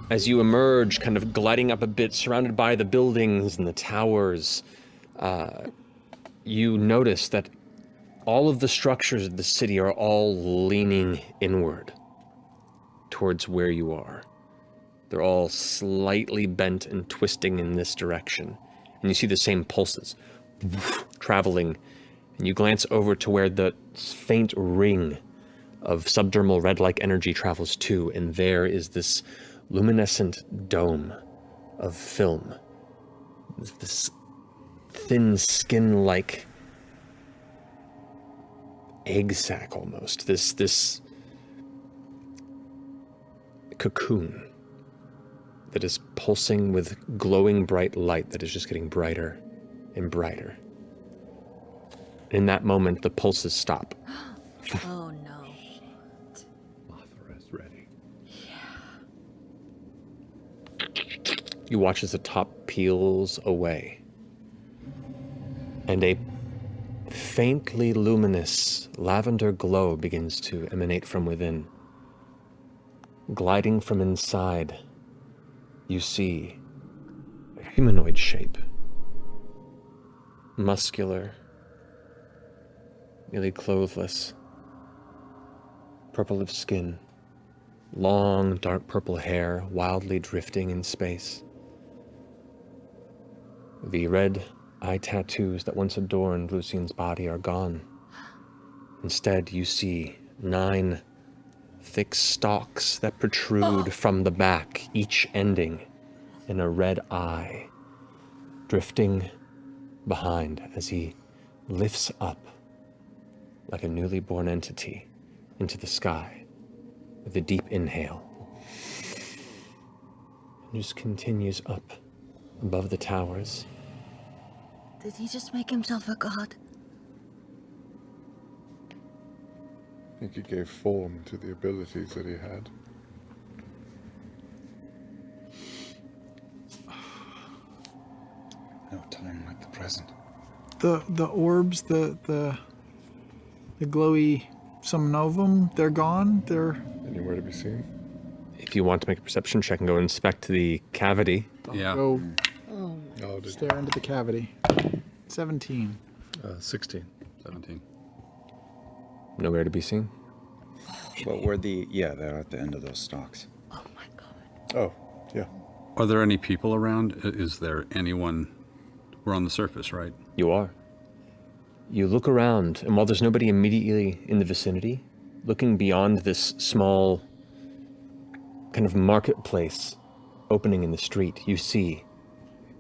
As you emerge, kind of gliding up a bit, surrounded by the buildings and the towers, you notice that all of the structures of the city are all leaning inward towards where you are. They're all slightly bent and twisting in this direction. And you see the same pulses traveling, and you glance over to where the faint ring of subdermal red-like energy travels to, and there is this luminescent dome of film. This thin skin-like egg sac almost. This cocoon that is pulsing with glowing bright light that is just getting brighter and brighter. In that moment, the pulses stop. Oh no. Mothra is ready. You watch as the top peels away, and a faintly luminous lavender glow begins to emanate from within. Gliding from inside, you see a humanoid shape. Muscular, nearly clothless, purple of skin, long, dark purple hair wildly drifting in space. The red eye tattoos that once adorned Lucien's body are gone. Instead, you see 9 thick stalks that protrude from the back, each ending in a red eye, drifting behind as he lifts up like a newly born entity into the sky with a deep inhale. And just continues up above the towers. Did he just make himself a god? I think he gave form to the abilities that he had. No time like the present. The orbs, the glowy Somnovem, they're gone. They're Anywhere to be seen? If you want to make a perception check and go inspect the cavity. Yeah. go Oh, did stare into the cavity. 17. 16. 17. Nowhere to be seen. But we're they're at the end of those stalks. Oh my god. Oh, yeah. Are there any people around? Is there anyone? We're on the surface, right? You are. You look around, and while there's nobody immediately in the vicinity, looking beyond this small kind of marketplace opening in the street, you see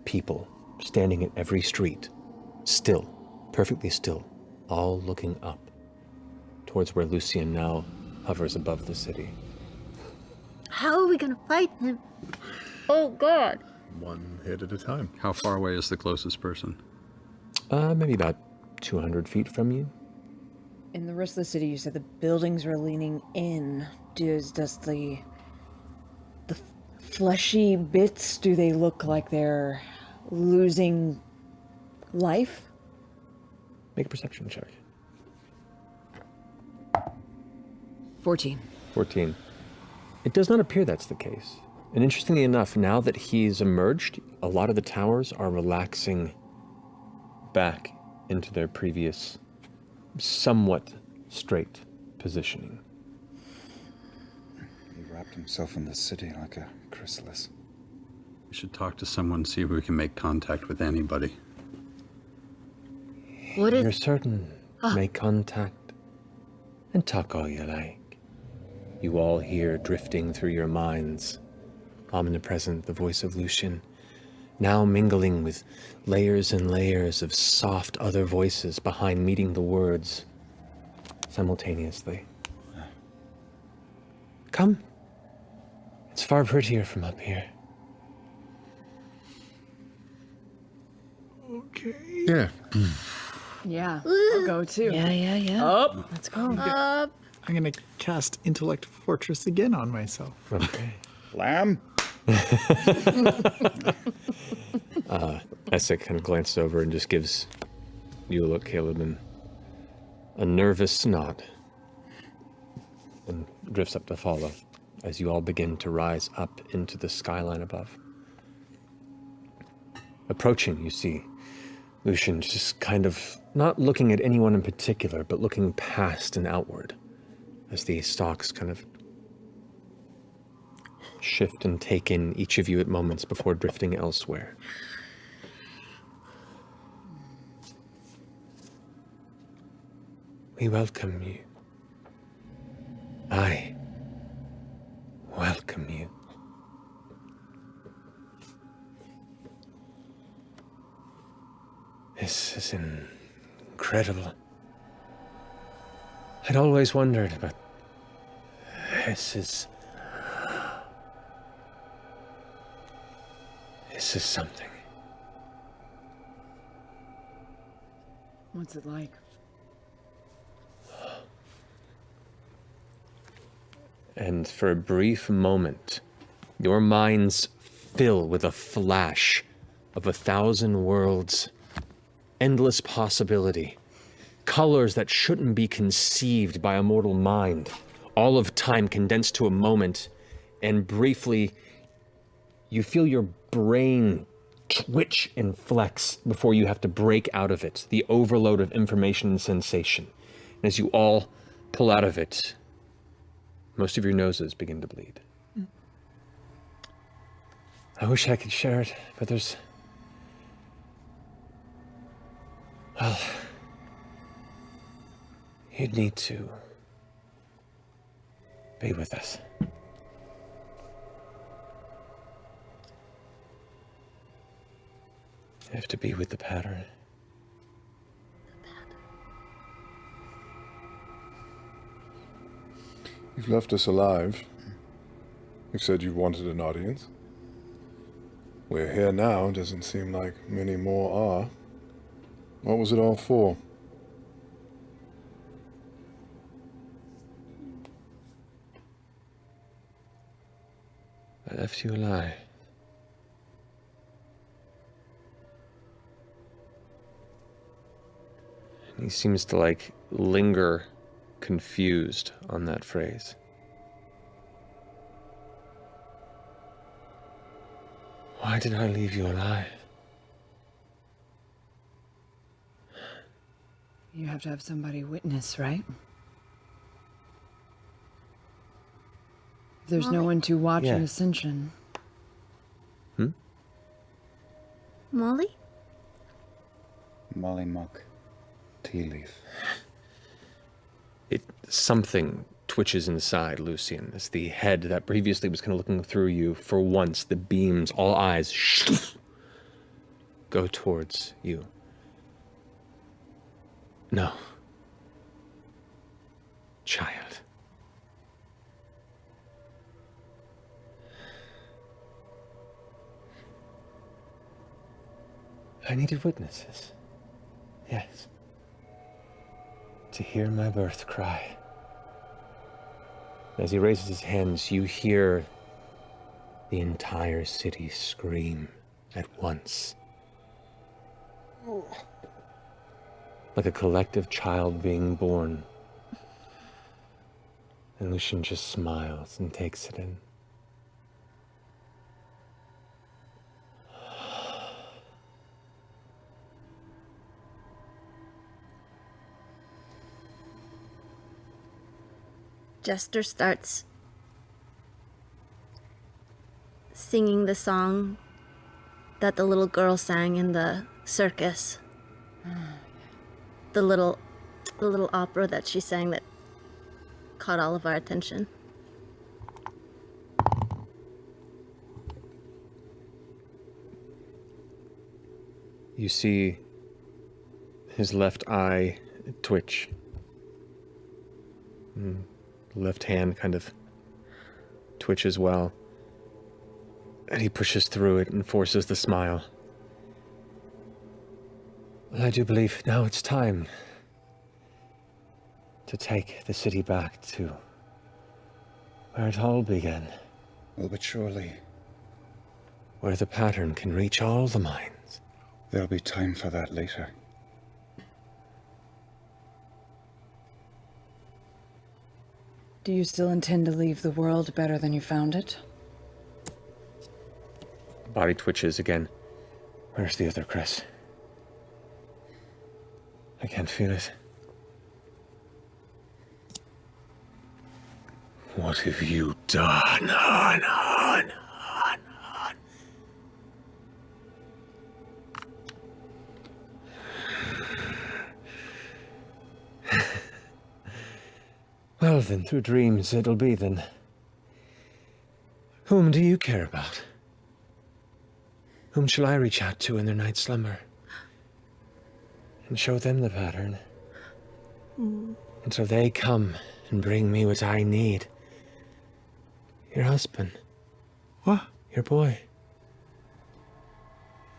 people standing at every street, still, perfectly still, all looking up towards where Lucien now hovers above the city. How are we gonna fight him? Oh god. One hit at a time. How far away is the closest person? Maybe about 200 feet from you. In the rest of the city, you said the buildings are leaning in. Does the fleshy bits, do they look like they're losing life? Make a perception check. 14. 14. It does not appear that's the case. And interestingly enough, now that he's emerged, a lot of the towers are relaxing back into their previous, somewhat straight positioning. He wrapped himself in the city like a chrysalis. We should talk to someone, see if we can make contact with anybody. What You're is... certain. Make contact and talk all you like. You all hear drifting through your minds, omnipresent, the voice of Lucien, now mingling with layers and layers of soft other voices behind, meeting the words simultaneously. Come. It's far prettier from up here. Okay. Yeah. Yeah, I'll go too. Yeah. Up. Let's go. Up. I'm gonna cast Intellect Fortress again on myself. Okay. Lamb? Essek kind of glances over and just gives you a look, Caleb, and a nervous nod, and drifts up to follow. as you all begin to rise up into the skyline above. Approaching, you see Lucien just kind of not looking at anyone in particular, but looking past and outward as the stalks kind of shift and take in each of you at moments before drifting elsewhere. We welcome you. I welcome you. This is incredible. I'd always wondered, but this is something. What's it like? And for a brief moment, your minds fill with a flash of 1,000 worlds, endless possibility, colors that shouldn't be conceived by a mortal mind, all of time condensed to a moment, and briefly, you feel your brain twitch and flex before you have to break out of it, the overload of information and sensation. And as you all pull out of it, most of your noses begin to bleed. I wish I could share it, but there's... Well, you'd need to be with us. You have to be with the pattern. You've left us alive. You said you wanted an audience. We're here now. Doesn't seem like many more are. What was it all for? I left you alive. And he seems to, like, linger confused on that phrase. Why did I leave you alive? You have to have somebody witness, right? There's no one to watch an ascension. Molly? Molly Muck. Tea leaf. Something twitches inside Lucien as the head that previously was kind of looking through you, for once, the beams, all eyes, go towards you. No. Child. I needed witnesses. Yes. To hear my birth cry. As he raises his hands, you hear the entire city scream at once. Like a collective child being born. And Lucien just smiles and takes it in. Jester starts singing the song that the little girl sang in the circus. The little opera that she sang that caught all of our attention. You see his left eye twitch. Left hand kind of twitch as well. And he pushes through it and forces the smile. Well, I do believe now it's time to take the city back to where it all began. Well, but surely Where the pattern can reach all the minds. there'll be time for that later. Do you still intend to leave the world better than you found it? Body twitches again. Where's the other Chris? I can't feel it. What have you done? Well then, through dreams it'll be then. Whom do you care about? Whom shall I reach out to in their night slumber? And show them the pattern. And so they come and bring me what I need. Your husband. What? Your boy.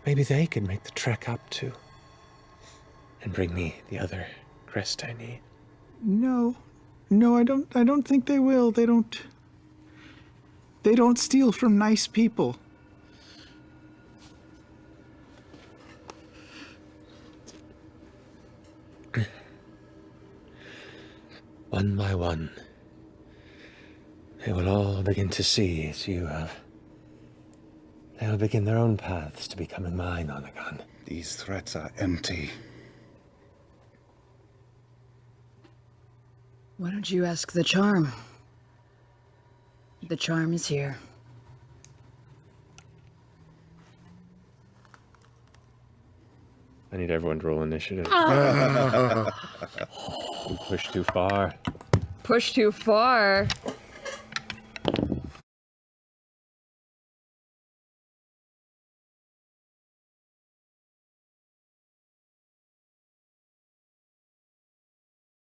Maybe they could make the trek up too. And bring me the other crest I need. No. No, I don't think they will. They don't steal from nice people. One by one, they will all begin to see as you have. They will begin their own paths to becoming mine, Onagon. These threats are empty. Why don't you ask the charm? The charm is here. I need everyone to roll initiative. You pushed too far. Push too far.